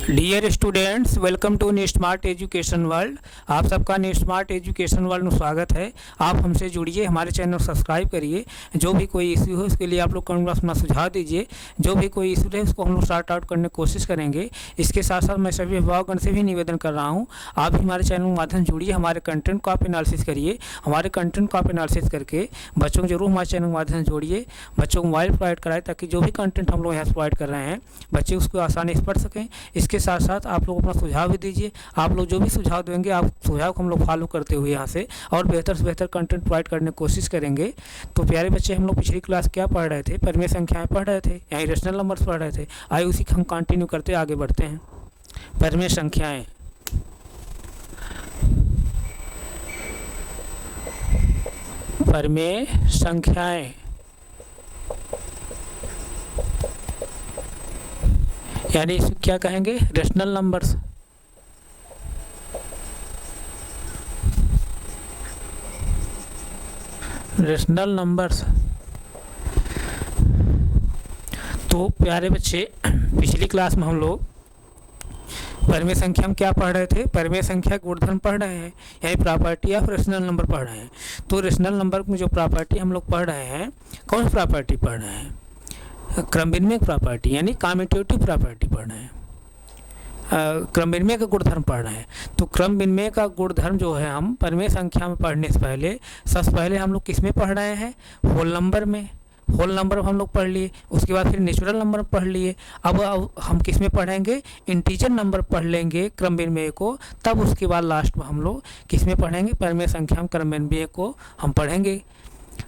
Dear students, welcome to new smart education world. आप सबका new smart education world में स्वागत है। आप हमसे जुड़िए, हमारे चैनल सब्सक्राइब करिए। जो भी कोई इशू हो उसके लिए आप लोग कमेंट बॉक्स में सुझाव दीजिए। जो भी कोई इशू है उसको हम लोग सॉर्ट आउट करने की कोशिश करेंगे। इसके साथ साथ मैं सभी अभिभावकगण से भी निवेदन कर रहा हूँ, आप भी हमारे चैनल के माध्यम से जुड़िए, हमारे कंटेंट को आप एनालिसिस करिए। हमारे कंटेंट को आप एनालिसिस करके बच्चों को जरूर हमारे चैनल के माध्यम से जोड़िए। बच्चों को मोबाइल प्रोवाइड कराएं ताकि जो भी कंटेंट हम लोग यहाँ से प्रोवाइड कर रहे हैं बच्चे उसको आसानी से पढ़ सकें। इसके साथ साथ आप लोग अपना सुझाव भी दीजिए। आप लोग जो भी सुझाव देंगे, आप सुझाव को हम लोग फॉलो करते हुए यहाँ से और बेहतर से बेहतर कंटेंट प्रोवाइड करने की कोशिश करेंगे। तो प्यारे बच्चे, हम लोग पिछली क्लास क्या पढ़ रहे थे? परिमेय संख्याएं पढ़ रहे थे, यहाँ रेशनल नंबर्स पढ़ रहे थे। आइए उसी हम कंटिन्यू करते आगे बढ़ते हैं। परिमेय संख्याएं, परिमेय संख्याएं यानी इसको क्या कहेंगे? Rational numbers. Rational numbers. तो प्यारे बच्चे, पिछली क्लास में हम लोग परिमेय संख्या में क्या पढ़ रहे थे? परिमेय संख्या गुणधर्म पढ़ रहे हैं, यानी प्रॉपर्टी ऑफ रेशनल नंबर पढ़ रहे हैं। तो रेशनल नंबर में जो प्रॉपर्टी हम लोग पढ़ रहे हैं, कौन सी प्रॉपर्टी पढ़ रहे हैं? क्रम विनिमय प्रॉपर्टी यानी कम्यूटेटिव प्रॉपर्टी पढ़ रहे हैं। क्रम विनिमय का गुणधर्म पढ़ रहे हैं। तो क्रम विनिमय का गुणधर्म जो है, हम परिमेय संख्या में पढ़ने से पहले सबसे पहले हम लोग किस में पढ़ रहे हैं? होल नंबर में। होल नंबर हम लोग पढ़ लिए, उसके बाद फिर नेचुरल नंबर पढ़ लिए। अब हम किस में पढ़ेंगे? इंटीजर नंबर पढ़ लेंगे क्रम विनिमय को। तब उसके बाद लास्ट में हम लोग किस में पढ़ेंगे? परिमेय संख्या में क्रम विनिमय को हम पढ़ेंगे।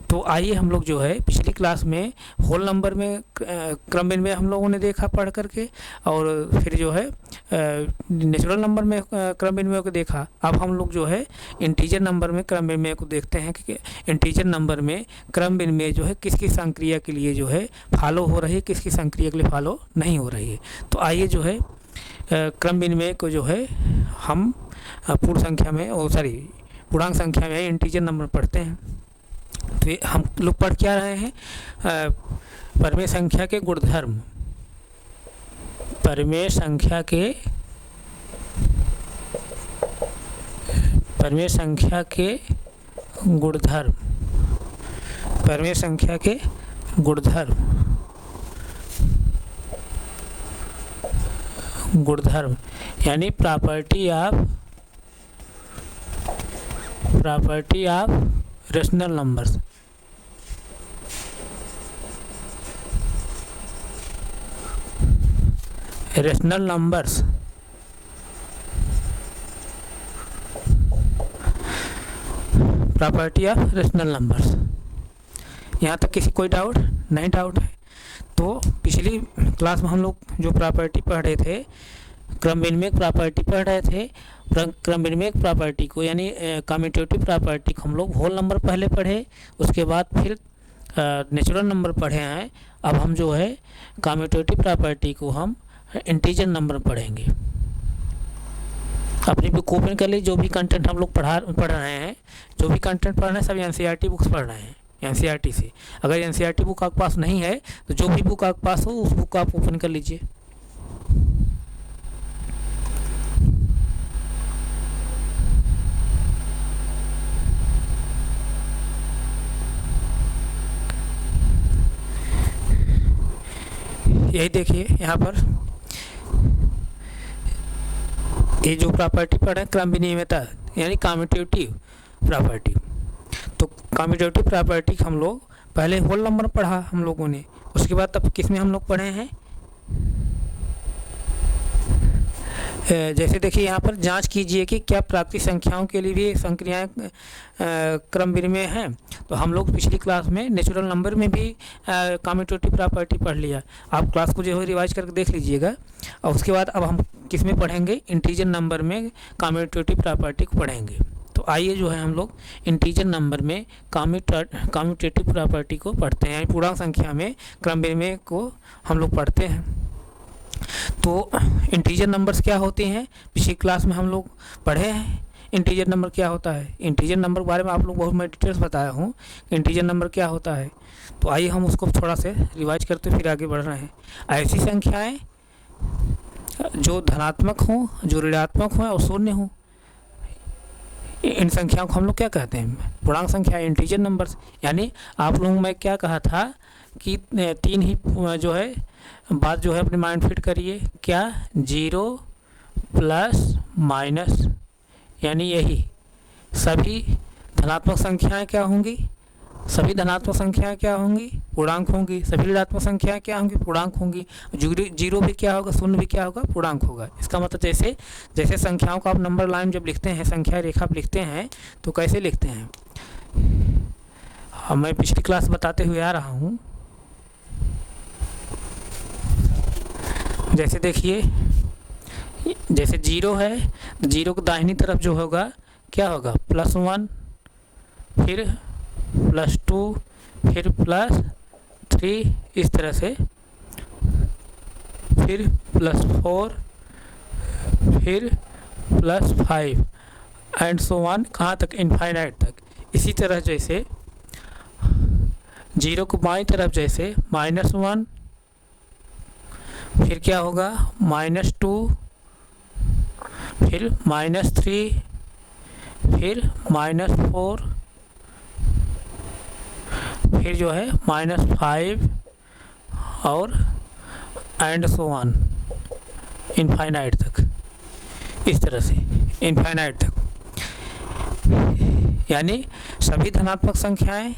तो आइए हम लोग जो है पिछली क्लास में होल नंबर में क्रम विनिमय हम लोगों ने देखा पढ़ करके, और फिर जो है नेचुरल नंबर में क्रम विनिमय को देखा। अब हम लोग जो है इंटीजर नंबर में क्रम विनिमय को देखते हैं कि इंटीजर नंबर में क्रम विनिमय जो है किसकी संक्रिया के लिए जो है फॉलो हो रही है, किसकी संक्रिया के लिए फॉलो नहीं हो रही है। तो आइए जो है क्रम विनिमय को जो है हम पूर्ण संख्या में पूर्णांक संख्या में इंटीजर नंबर पढ़ते हैं। तो हम लोग पढ़ क्या रहे हैं? परिमेय संख्या के गुणधर्म। परिमेय संख्या के गुणधर्म। परिमेय संख्या के गुणधर्म यानी property of rational numbers. Rational numbers property of rational numbers. यहाँ तक किसी कोई डाउट नहीं? डाउट है तो पिछली क्लास में हम लोग जो प्रॉपर्टी पढ़ रहे थे, क्रम विनिमय प्रॉपर्टी पढ़ रहे थे। क्रम विनिमय प्रॉपर्टी को यानी कम्यूटेटिव प्रॉपर्टी को हम लोग होल नंबर पहले पढ़े, उसके बाद फिर नेचुरल नंबर पढ़े हैं। अब हम जो है कम्यूटेटिव प्रॉपर्टी को हम इंटीजर नंबर पढ़ेंगे। अपनी बुक ओपन कर लीजिए। जो भी कंटेंट हम लोग पढ़ रहे हैं, जो भी कंटेंट पढ़ रहे हैं सब एनसीईआरटी बुक्स पढ़ रहे हैं, एनसीईआरटी से। अगर एनसीईआरटी बुक आपके पास नहीं है तो जो भी बुक आपके पास हो उस बुक को आप ओपन कर लीजिए। यही देखिए यहाँ पर ये जो प्रॉपर्टी पढ़े क्रम विनिमयता यानी कम्यूटेटिव प्रॉपर्टी। तो कम्यूटेटिव प्रॉपर्टी हम लोग पहले होल नंबर पढ़ा हम लोगों ने, उसके बाद तब किस में हम लोग पढ़े हैं? जैसे देखिए यहाँ पर जांच कीजिए कि क्या प्राकृतिक संख्याओं के लिए भी संक्रियाएं क्रम विनिमय हैं। तो हम लोग पिछली क्लास में नेचुरल नंबर में भी कम्यूटेटिव प्रॉपर्टी पढ़ लिया। आप क्लास को जो है रिवाइज करके देख लीजिएगा। और उसके बाद अब हम किस में पढ़ेंगे? इंटीजर नंबर में कम्यूटेटिव प्रॉपर्टी को पढ़ेंगे। तो आइए जो है हम लोग इंटीजर नंबर में कम्यूटेटिव प्रॉपर्टी को पढ़ते हैं, पूर्णांक संख्या में क्रम विनिमय को हम लोग पढ़ते हैं। तो इंटीजर नंबर्स क्या होते हैं? पिछली क्लास में हम लोग पढ़े हैं। इंटीजर नंबर क्या होता है। इंटीजर नंबर के बारे में आप लोग बहुत मैं डिटेल्स बताया हूँ, इंटीजर नंबर क्या होता है। तो आइए हम उसको थोड़ा से रिवाइज करते फिर आगे बढ़ रहे हैं। ऐसी संख्याएं जो धनात्मक हो, जो ऋणात्मक हो और शून्य हो, इन संख्याओं को हम लोग क्या कहते हैं? पूर्णांक संख्या, इंटीजर नंबर्स। यानी आप लोगों में क्या कहा था कि 3 ही जो है बात जो है अपने माइंड फिट करिए, क्या 0 प्लस माइनस, यानी यही सभी धनात्मक संख्याएं क्या होंगी? सभी धनात्मक संख्याएं क्या होंगी? पूर्णांक होंगी। सभी ऋणात्मक संख्याएं क्या होंगी? पूर्णांक होंगी। जीरो भी क्या होगा? शून्य भी क्या होगा? पूर्णांक होगा। इसका मतलब जैसे जैसे संख्याओं का आप नंबर लाइन जब लिखते हैं, संख्या रेखा आप लिखते हैं तो कैसे लिखते हैं? मैं पिछली क्लास बताते हुए आ रहा हूँ। जैसे देखिए, जैसे 0 है तो 0 को दाहिनी तरफ जो होगा क्या होगा? +1, फिर +2, फिर +3, इस तरह से, फिर +4, फिर +5 एंड सो ऑन, कहाँ तक? इनफाइनाइट तक। इसी तरह जैसे 0 को बाईं तरफ जैसे -1, फिर क्या होगा? -2, फिर -3, फिर -4, फिर जो है -5 और एंड सो ऑन, इनफाइनाइट तक। इस तरह से इनफाइनाइट तक। यानी सभी धनात्मक संख्याएं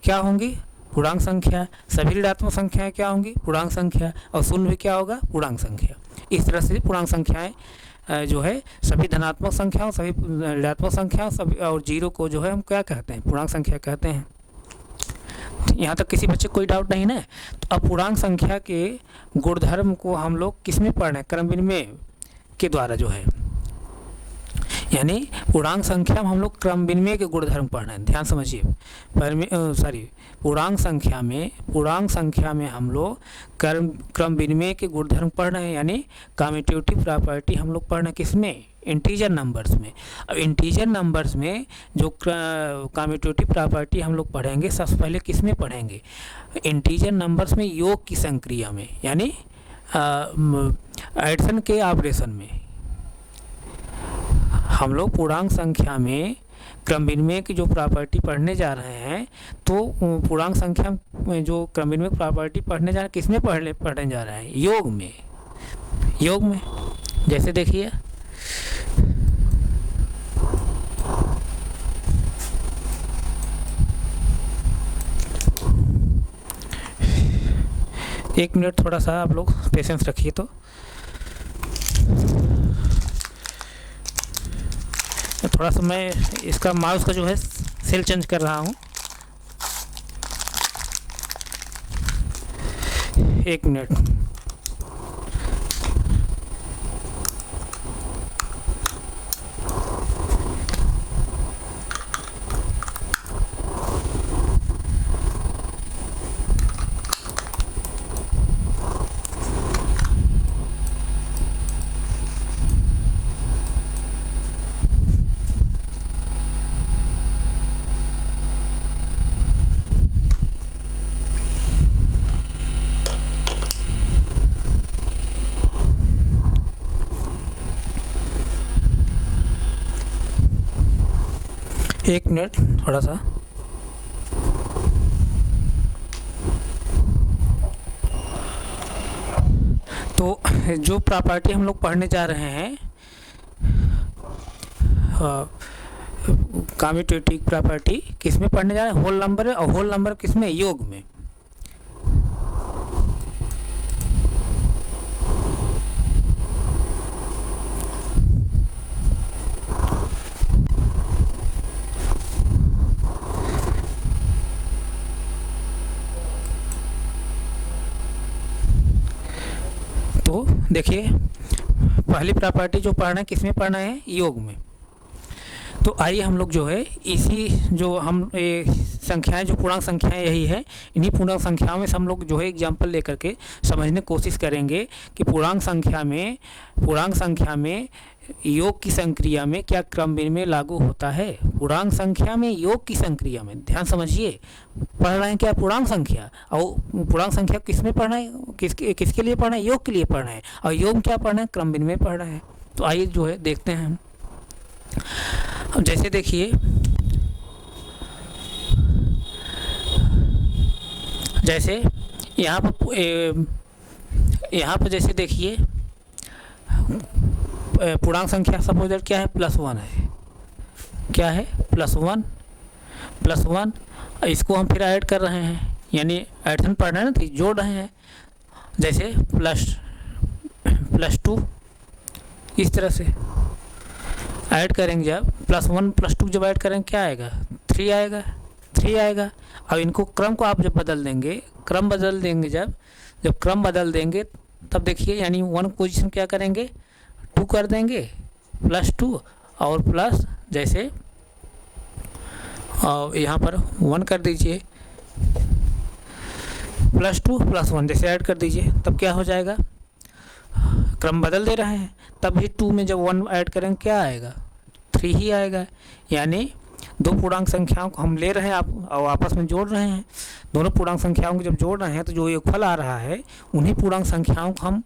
क्या होंगी? पूर्णांक संख्या। सभी ऋणात्मक संख्याएं क्या होंगी? पूर्णांक संख्या। और शून्य भी क्या होगा? पूर्णांक संख्या। इस तरह से पूर्णांक संख्याएं जो है सभी धनात्मक संख्याओं, सभी ऋणात्मक संख्याओं, सभी और 0 को जो है हम क्या कहते हैं? पूर्णांक संख्या कहते हैं। यहाँ तक किसी बच्चे को कोई डाउट नहीं ना? तो अब पूर्णांक संख्या के गुणधर्म को हम लोग किस में पढ़ रहे हैं? क्रम विनिमय के द्वारा जो है, यानी पूर्णांक संख्या में हम लोग क्रम विनिमय के गुणधर्म पढ़ रहे हैं। ध्यान समझिए। पूर्णांक संख्या में हम लोग क्रम विनिमय के गुणधर्म पढ़ रहे हैं, यानी कम्यूटेटिव प्रॉपर्टी हम लोग पढ़ रहे हैं। किसमें? इंटीजर नंबर्स में। अब इंटीजर नंबर्स में जो कम्यूटेटिव प्रॉपर्टी हम लोग पढ़ेंगे, सबसे पहले किस में पढ़ेंगे? इंटीजर नंबर्स में योग की संक्रिया में, यानी एडिशन के ऑपरेशन में। हम लोग पूर्णांक संख्या में क्रम विनिमय की जो प्रॉपर्टी पढ़ने जा रहे हैं, तो पूर्णांक संख्या में जो क्रम विनिमय प्रॉपर्टी पढ़ने जा रहे हैं, किस में पढ़ने जा रहे हैं? योग में। योग में जैसे देखिए, एक मिनट थोड़ा सा आप लोग पेशेंस रखिए। तो थोड़ा सा मैं इसका माउस का जो है सेल चेंज कर रहा हूँ। 1 मिनट। एक मिनट थोड़ा सा। तो जो प्रॉपर्टी हम लोग पढ़ने जा रहे हैं, कम्यूटेटिव प्रॉपर्टी किस में पढ़ने जा रहे हैं? Whole number. और होल नंबर किस में? योग में। तो देखिए, पहली प्रॉपर्टी जो पढ़ना है किस में पढ़ना है? योग में। तो आइए हम लोग जो है इसी जो हम संख्याएं जो पूर्णांक संख्याएं यही है। इन्हीं पूर्णांक संख्याओं में से हम लोग जो है एग्जाम्पल लेकर के समझने की कोशिश करेंगे कि पूर्णांक संख्या में योग की संक्रिया में क्या क्रम विनिमय लागू होता है। पूर्णांक संख्या में योग की संक्रिया में, ध्यान समझिए, पढ़ रहे हैं क्या पूर्णांक संख्या, और पूर्णांक संख्या किस में पढ़ना है, किसके लिए पढ़ना है, योग के लिए पढ़ना है, और योग क्या पढ़ना है, क्रम विनिमय पढ़ना है। तो आइए जो है देखते हैं हम। अब जैसे देखिए, जैसे यहाँ पर जैसे देखिए पूर्णांक संख्या सपोज क्या है, +1 है, क्या है, +1, इसको हम फिर ऐड कर रहे हैं, यानी एडिशन पढ़ रहे हैं ना, तो जोड़ रहे हैं, जैसे +2 इस तरह से ऐड करेंगे। जब +1 +2 जब ऐड करेंगे क्या आएगा, 3 आएगा। अब इनको क्रम को आप जब बदल देंगे, जब क्रम बदल देंगे तब देखिए, यानी 1 पोजीशन क्या करेंगे, 2 कर देंगे, +2 और प्लस जैसे यहाँ पर 1 कर दीजिए, +2 +1 जैसे ऐड कर दीजिए, तब क्या हो जाएगा, क्रम बदल दे रहे हैं, तब भी 2 में जब 1 ऐड करेंगे क्या आएगा, 3 ही आएगा। यानी दो पूर्णांक संख्याओं को हम ले रहे हैं और आपस में जोड़ रहे हैं। दोनों पूर्णांक संख्याओं को जब जोड़ रहे हैं तो जो योगफल आ रहा है उन्हीं पूर्णांक संख्याओं को हम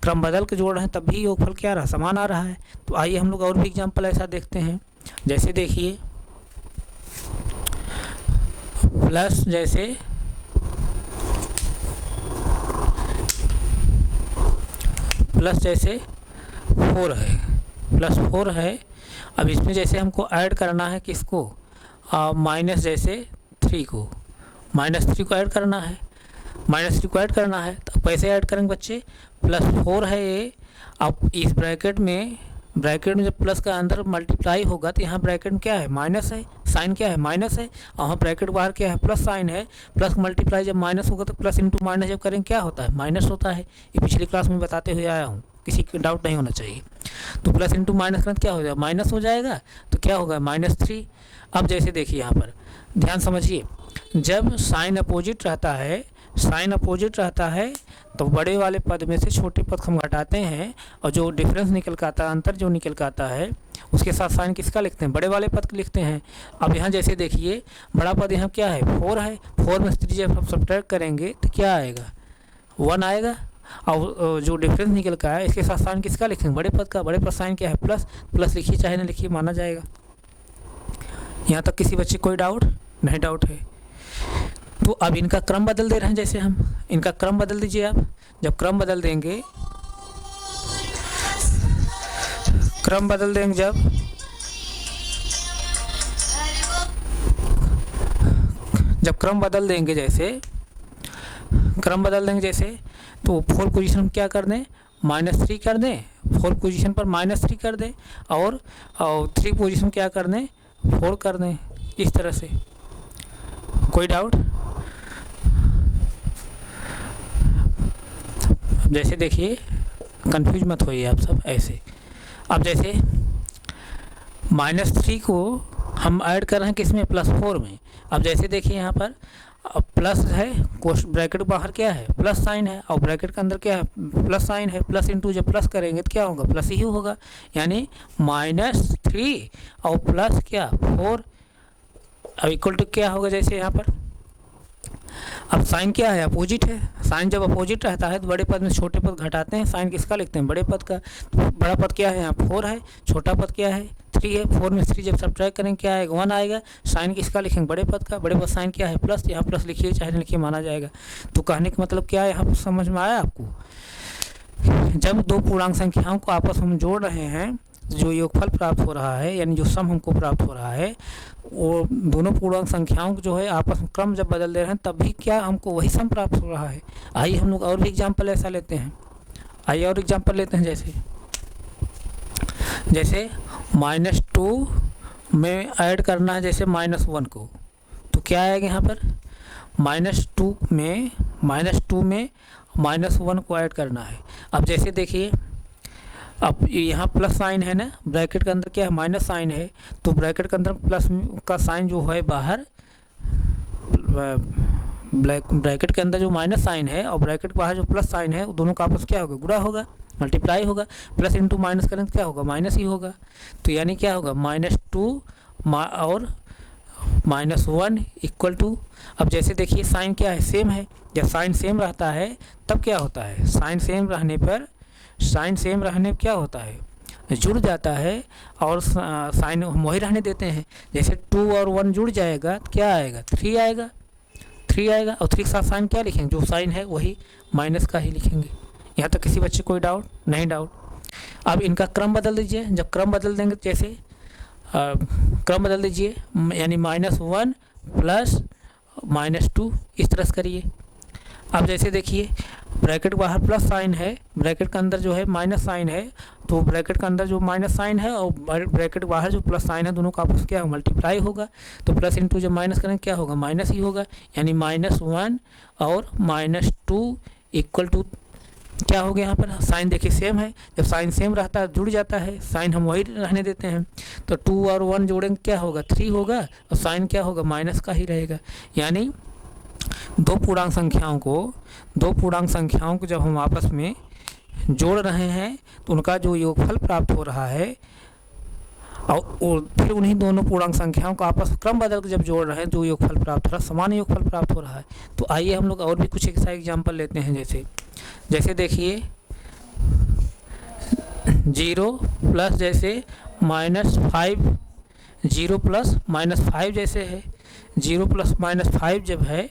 क्रम बदल के जोड़ रहे हैं, तब भी योगफल क्या आ रहा है, समान आ रहा है। तो आइए हम लोग और भी एग्जाम्पल ऐसा देखते हैं। जैसे देखिए प्लस जैसे +4 है। अब इसमें जैसे हमको ऐड करना है किसको, माइनस जैसे 3 को, -3 को ऐड करना है, तो कैसे ऐड करेंगे बच्चे, +4 है ये। अब इस ब्रैकेट में जब प्लस का अंदर मल्टीप्लाई होगा तो यहाँ ब्रैकेट में क्या है, माइनस है, साइन क्या है, माइनस है, और यहाँ ब्रैकेट बाहर क्या है, प्लस साइन है। प्लस मल्टीप्लाई जब माइनस होगा तो प्लस इंटू माइनस जब करेंगे क्या होता है, माइनस होता है। ये पिछली क्लास में बताते हुए आया हूँ, किसी को डाउट नहीं होना चाहिए। तो प्लस इंटू माइनस करें क्या हो जाएगा, माइनस हो जाएगा, तो क्या होगा, -3। अब जैसे देखिए यहाँ पर ध्यान समझिए, जब साइन अपोजिट रहता है तो बड़े वाले पद में से छोटे पद हम घटाते हैं, और जो डिफरेंस निकल कर आता है, अंतर जो निकल कर आता है, उसके साथ साइन किसका लिखते हैं, बड़े वाले पद को लिखते हैं। अब यहाँ जैसे देखिए बड़ा पद यहाँ क्या है, 4 है, 4 में 3 जब हम सब्ट्रैक्ट करेंगे तो क्या आएगा, 1 आएगा, और जो डिफरेंस निकल का है इसके साथ साइन किसका लिखेंगे, बड़े पद का। बड़े पद साइन क्या है, प्लस लिखिए चाहे ना लिखिए, माना जाएगा। यहाँ तक किसी बच्चे कोई डाउट नहीं, डाउट है। तो अब इनका क्रम बदल दे रहे हैं, जैसे हम इनका क्रम बदल दीजिए। आप जब क्रम बदल देंगे जब क्रम बदल देंगे जैसे तो 4 पोजीशन क्या कर दें, -3 कर दें, 4 पोजीशन पर -3 कर दें, और 3 पोजीशन क्या कर दें, 4 कर दें, इस तरह से। कोई डाउट? जैसे देखिए, कंफ्यूज मत होइए आप सब ऐसे। अब जैसे -3 को हम ऐड कर रहे हैं किसमें, +4 में। अब जैसे देखिए यहाँ पर प्लस है, ब्रैकेट बाहर क्या है, प्लस साइन है, और ब्रैकेट के अंदर क्या है, प्लस साइन है। प्लस इंटू जब प्लस करेंगे तो क्या होगा, प्लस ही होगा। यानी -3 और प्लस क्या 4, अब इक्वल टू क्या होगा, जैसे यहाँ पर अब साइन क्या है, अपोजिट है। साइन जब अपोजिट रहता है तो बड़े पद में छोटे पद घटाते हैं, साइन किसका लिखते हैं, बड़े पद का। तो बड़ा पद क्या है यहाँ 4 है, छोटा पद क्या है 3 है। 4 में 3 जब सब्ट्रैक्ट करेंगे क्या आएगा, 1 आएगा। साइन किसका लिखेंगे, बड़े पद का। बड़े पद साइन क्या है, प्लस, यहाँ प्लस लिखिए चाहे नहीं लिखिए, माना जाएगा। तो कहने का मतलब क्या है, यहाँ पर समझ में आया आपको। जब दो पूर्णांक संख्याओं को आपस में जोड़ रहे हैं, जो योगफल प्राप्त हो रहा है, यानी जो सम हमको प्राप्त हो रहा है, वो दोनों पूर्णांक संख्याओं को जो है आपस में क्रम जब बदल दे रहे हैं तब भी क्या हमको वही सम प्राप्त हो रहा है। आइए हम लोग और भी एग्जाम्पल ऐसा लेते हैं। जैसे -2 में ऐड करना है जैसे -1 को, तो क्या आएगा यहाँ पर, -2 में -1 को ऐड करना है। अब जैसे देखिए, अब यहाँ प्लस साइन है ना, ब्रैकेट के अंदर क्या है, माइनस साइन है, तो ब्रैकेट के अंदर प्लस का साइन जो है बाहर ब्रैकेट के अंदर जो माइनस साइन है और ब्रैकेट के बाहर जो प्लस साइन है, दोनों का आपस क्या होगा, गुणा होगा, मल्टीप्लाई होगा। प्लस इंटू माइनस करें तो क्या होगा, माइनस ही होगा। तो यानी क्या होगा, -2 और -1 इक्वल टू, अब जैसे देखिए साइन क्या है, सेम है। जब साइन सेम रहता है तब क्या होता है, साइन सेम रहने पर क्या होता है, जुड़ जाता है। और साइन हम वही रहने देते हैं। जैसे 2 और 1 जुड़ जाएगा तो क्या आएगा, 3 आएगा, और 3 के साथ साइन क्या लिखेंगे, जो साइन है वही माइनस का ही लिखेंगे। यहाँ तक किसी बच्चे कोई डाउट नहीं? डाउट। अब इनका क्रम बदल दीजिए। जब क्रम बदल देंगे, जैसे क्रम बदल दीजिए, यानी -1 प्लस -2 इस तरह से करिए। अब जैसे देखिए ब्रैकेट के बाहर प्लस साइन है, ब्रैकेट के अंदर जो है माइनस साइन है, तो ब्रैकेट के अंदर जो माइनस साइन है और ब्रैकेट के बाहर जो प्लस साइन है, दोनों का आपस क्या होगा, मल्टीप्लाई होगा। तो प्लस इंटू जब माइनस करेंगे क्या होगा, माइनस ही होगा। यानी -1 और -2 इक्वल टू क्या हो गया, यहाँ पर साइन देखिए सेम है। जब साइन सेम रहता है जुड़ जाता है, साइन हम वही रहने देते हैं। तो 2 और 1 जोड़ेंगे क्या होगा, 3 होगा, और साइन क्या होगा, माइनस का ही रहेगा। यानी दो पूर्णांक संख्याओं को जब हम आपस में जोड़ रहे हैं तो उनका जो योगफल प्राप्त हो रहा है, और फिर उन्हीं दोनों पूर्णांक संख्याओं को आपस में क्रम बदल के जब जोड़ रहे हैं, जो योगफल प्राप्त हो रहा है, समान योगफल प्राप्त हो रहा है। तो आइए हम लोग और भी कुछ ऐसा एग्जाम्पल लेते हैं। जैसे देखिए 0 प्लस जैसे -5, 0 प्लस -5 जैसे है, 0 प्लस -5 जब है,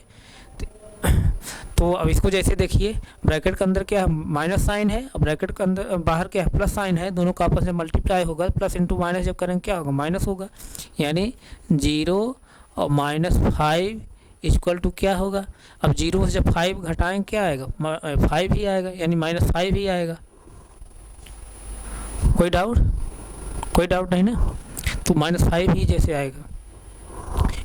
तो अब इसको जैसे देखिए ब्रैकेट के अंदर क्या है, माइनस साइन है, और ब्रैकेट के अंदर बाहर क्या है, प्लस साइन है, दोनों का आपस में मल्टीप्लाई होगा। प्लस इंटू माइनस जब करेंगे क्या होगा, माइनस होगा। यानी 0 और -5 इक्वल टू क्या होगा, अब 0 से जब 5 घटाएंगे क्या आएगा, 5 ही आएगा, यानी -5 ही आएगा। कोई डाउट नहीं ना? तो -5 ही जैसे आएगा।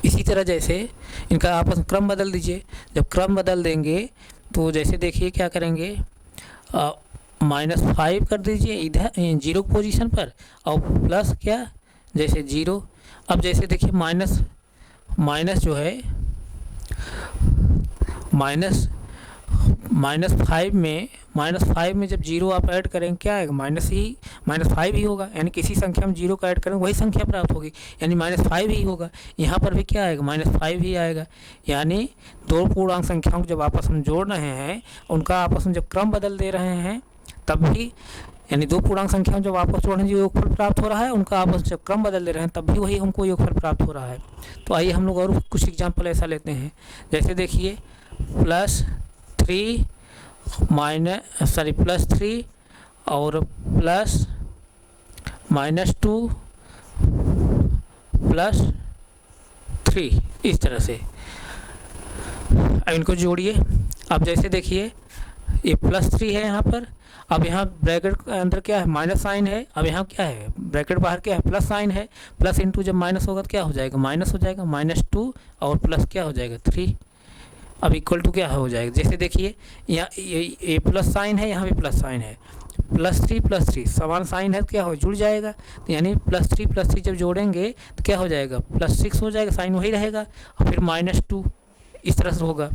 इसी तरह जैसे इनका आपस में क्रम बदल दीजिए। जब क्रम बदल देंगे तो जैसे देखिए क्या करेंगे, -5 कर दीजिए इधर 0 पोजीशन पर, और प्लस क्या, जैसे 0। अब जैसे देखिए माइनस जो है, -5 में जब 0 आप ऐड करेंगे क्या आएगा, -5 ही होगा। यानी किसी संख्या में 0 का ऐड करेंगे वही संख्या प्राप्त होगी, यानी -5 ही होगा। यहाँ पर भी क्या आएगा, -5 ही आएगा। यानी दो पूर्णांक संख्याओं को जब आपस में जोड़ रहे हैं, उनका आपस में जब क्रम बदल दे रहे हैं तब भी, यानी दो पूर्णांक संख्याओं जब आपस जोड़ने जो योगफल प्राप्त हो रहा है, उनका आपस जब क्रम बदल दे रहे हैं तब भी वही हमको योगफल प्राप्त हो रहा है। तो आइए हम लोग और कुछ एग्जाम्पल ऐसा लेते हैं। जैसे देखिए +3 और +2 +3 इस तरह से। अब इनको जोड़िए। अब जैसे देखिए ये +3 है यहाँ पर, अब यहाँ ब्रैकेट के अंदर क्या है, माइनस साइन है, अब यहाँ क्या है, ब्रैकेट बाहर क्या है, प्लस साइन है। प्लस इंटू जब माइनस होगा तो क्या हो जाएगा, माइनस हो जाएगा, -2 और प्लस क्या हो जाएगा, 3। अब इक्वल टू क्या हो जाएगा, जैसे देखिए यहाँ ये प्लस साइन है, यहाँ भी प्लस साइन है, +3 समान साइन है तो क्या हो, जुड़ जाएगा। तो यानी +3 जब जोड़ेंगे तो क्या हो जाएगा, +6 हो जाएगा, साइन वही रहेगा, और फिर -2 इस तरह से होगा।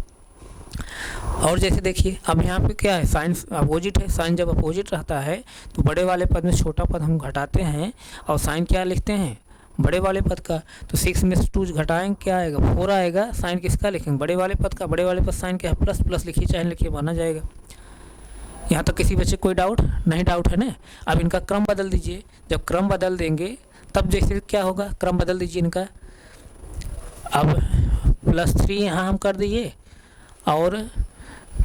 और जैसे देखिए अब यहाँ पे क्या है, साइन अपोजिट है। साइन जब अपोजिट रहता है तो बड़े वाले पद में छोटा पद हम घटाते हैं, और साइन क्या लिखते हैं, बड़े वाले पद का। तो 6 में से 2 घटाएंगे क्या आएगा, 4 आएगा। साइन किसका लिखेंगे, बड़े वाले पद का। बड़े वाले पद साइन क्या है, प्लस लिखिए चाहे लिखिए, बना जाएगा। यहाँ तक किसी बच्चे कोई डाउट नहीं? डाउट है ना? अब इनका क्रम बदल दीजिए। जब क्रम बदल देंगे तब जैसे क्या होगा, क्रम बदल दीजिए इनका। अब +3 यहाँ हम कर दिए, और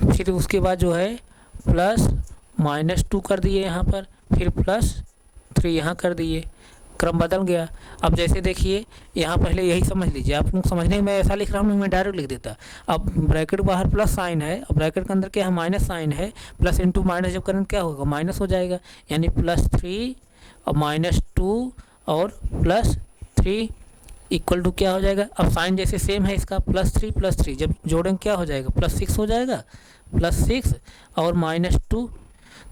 फिर उसके बाद जो है +-2 कर दिए यहाँ पर, फिर +3 यहाँ कर दिए, क्रम बदल गया। अब जैसे देखिए यहाँ पहले यही समझ लीजिए, आप लोग समझने में ऐसा लिख रहा हूँ, मैं डायरेक्ट लिख देता। अब ब्रैकेट बाहर प्लस साइन है और ब्रैकेट के अंदर क्या है, माइनस साइन है। प्लस इंटू माइनस जब करेंगे क्या होगा, माइनस हो जाएगा। यानी +3 और -2 और +3 इक्वल टू क्या हो जाएगा। अब साइन जैसे सेम है इसका, +3 जब जोड़ेंगे क्या हो जाएगा, +6 हो जाएगा, +6 और -2।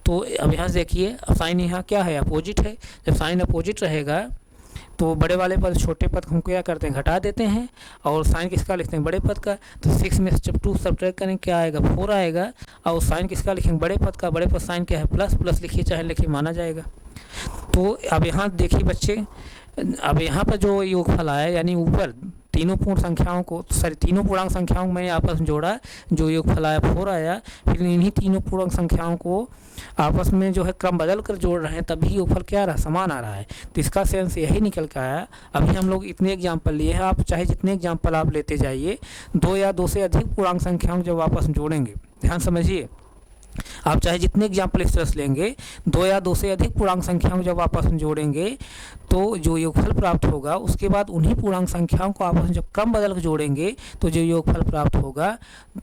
तो अब यहाँ से देखिए साइन यहाँ क्या है, अपोजिट है। जब साइन अपोजिट रहेगा तो बड़े वाले पद छोटे पद हम क्या करते हैं, घटा देते हैं, और साइन किसका लिखते हैं, बड़े पद का। तो 6 में से जब 2 सब्ट्रैक्ट करेंगे क्या आएगा, 4 आएगा, और साइन किसका लिखेंगे, बड़े पद का। बड़े पद साइन क्या है, प्लस, प्लस लिखिए चाहे लिखिए माना जाएगा। तो अब यहाँ देखिए बच्चे, अब यहाँ पर जो योगफल आया, यानी ऊपर तीनों पूर्ण संख्याओं को, सॉरी तीनों पूर्णांक संख्याओं को मैंने आपस में जोड़ा, जो योगफल आया 4 आया। फिर इन्हीं तीनों पूर्णांक संख्याओं को आपस में जो है क्रम बदल कर जोड़ रहे हैं, तभी योगफल क्या आ रहा है, समान आ रहा है। तो इसका सेंस यही निकल के आया। अभी हम लोग इतने एग्जाम्पल लिए हैं, आप चाहे जितने एग्जाम्पल आप लेते जाइए, 2 या 2 से अधिक पूर्णांक संख्याओं जब आपस में जोड़ेंगे, ध्यान समझिए, आप चाहे जितने एग्जाम्पल इस तरह से लेंगे, 2 या 2 से अधिक पूर्णांक संख्याओं जब आपस में जोड़ेंगे तो जो योगफल प्राप्त होगा, उसके बाद उन्हीं पूर्णांक संख्याओं को आपस में जब क्रम बदल कर जोड़ेंगे तो जो योगफल प्राप्त होगा,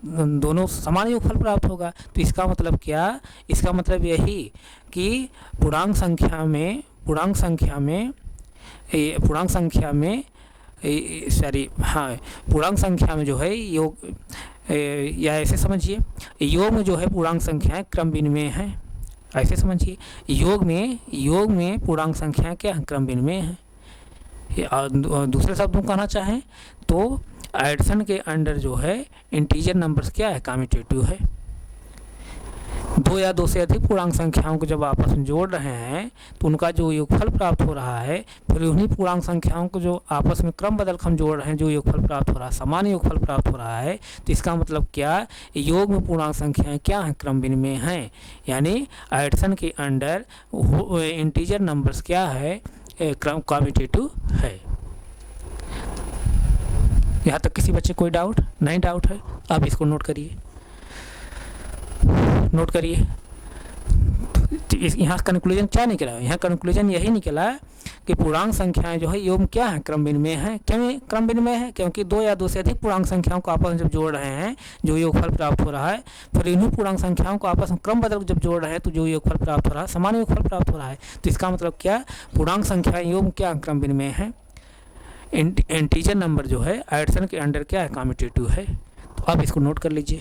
दोनों समान योगफल प्राप्त होगा। तो इसका मतलब क्या, इसका मतलब यही कि पूर्णांक संख्या में जो है योग, या ऐसे समझिए, योग में जो है पूर्णांक संख्याएं क्रम विनिमय हैं, ऐसे समझिए। योग में पूर्णांक संख्याएं क्या हैं, क्रम विनिमय हैं। दूसरे शब्दों कहना चाहें तो एडिशन के अंडर जो है इंटीजर नंबर्स क्या है, कम्यूटेटिव है। 2 या 2 से अधिक पूर्णांक संख्याओं को जब आपस में जोड़ रहे हैं तो उनका जो योगफल प्राप्त हो रहा है, फिर उन्हीं पूर्णांक संख्याओं को जो आपस में क्रम बदल हम जोड़ रहे हैं, जो योगफल प्राप्त हो रहा है, समान योगफल प्राप्त हो रहा है। तो इसका मतलब क्या, योग में पूर्णांक संख्याएं क्या हैं, क्रम विनिमय हैं। यानी एडिशन के अंडर इंटीजर नंबर्स क्या है, क्रम कम्यूटेटिव है। यहाँ तक किसी बच्चे कोई डाउट नहीं? डाउट है, आप इसको नोट करिए। यहाँ कंक्लूजन क्या निकला, यहाँ कंक्लूजन यही निकला कि पूर्णांक संख्याएं जो है योग क्या है, क्रम विनिमय है। क्यों क्रम विनिमय है, क्योंकि 2 या 2 से अधिक पूर्णांक संख्याओं को आपस में जब जोड़ रहे हैं, जो योगफल प्राप्त हो रहा है, फिर इन्हीं पूर्णांक संख्याओं को आपस में क्रम बदल जब जोड़ रहे हैं तो जो योगफल प्राप्त हो रहा है, समान योगफल प्राप्त हो रहा है। तो इसका मतलब क्या, पूर्णांक संख्याएं योग क्या क्रम विनिमय है। इंटीजर नंबर जो है एडिशन के अंडर क्या है, कम्यूटेटिव है। तो आप इसको नोट कर लीजिए।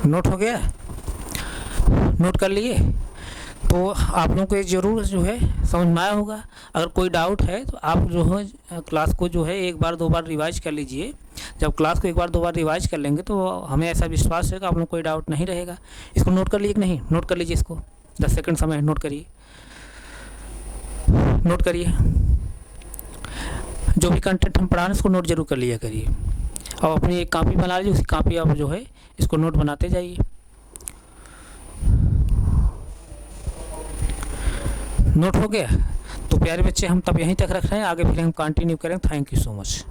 नोट हो गया, नोट कर लिए? तो आप लोगों को ये ज़रूर जो है समझ में आया होगा। अगर कोई डाउट है तो आप जो है क्लास को जो है 1 बार 2 बार रिवाइज कर लीजिए। जब क्लास को 1 बार 2 बार रिवाइज कर लेंगे तो हमें ऐसा विश्वास है कि आप लोगों को कोई डाउट नहीं रहेगा। इसको नोट कर लीजिए कि नहीं? नोट कर लीजिए इसको, 10 सेकंड समय नोट करिए, नोट करिए। जो भी कंटेंट हम पढ़ा रहे हैं उसको नोट जरूर कर लिया करिए। अब अपनी एक कॉपी बना लीजिए, उसी कॉपी आप जो है इसको नोट बनाते जाइए। नोट हो गया? तो प्यारे बच्चे हम तब यहीं तक रख रहे हैं, आगे फिर हम कंटिन्यू करें। Thank you so much.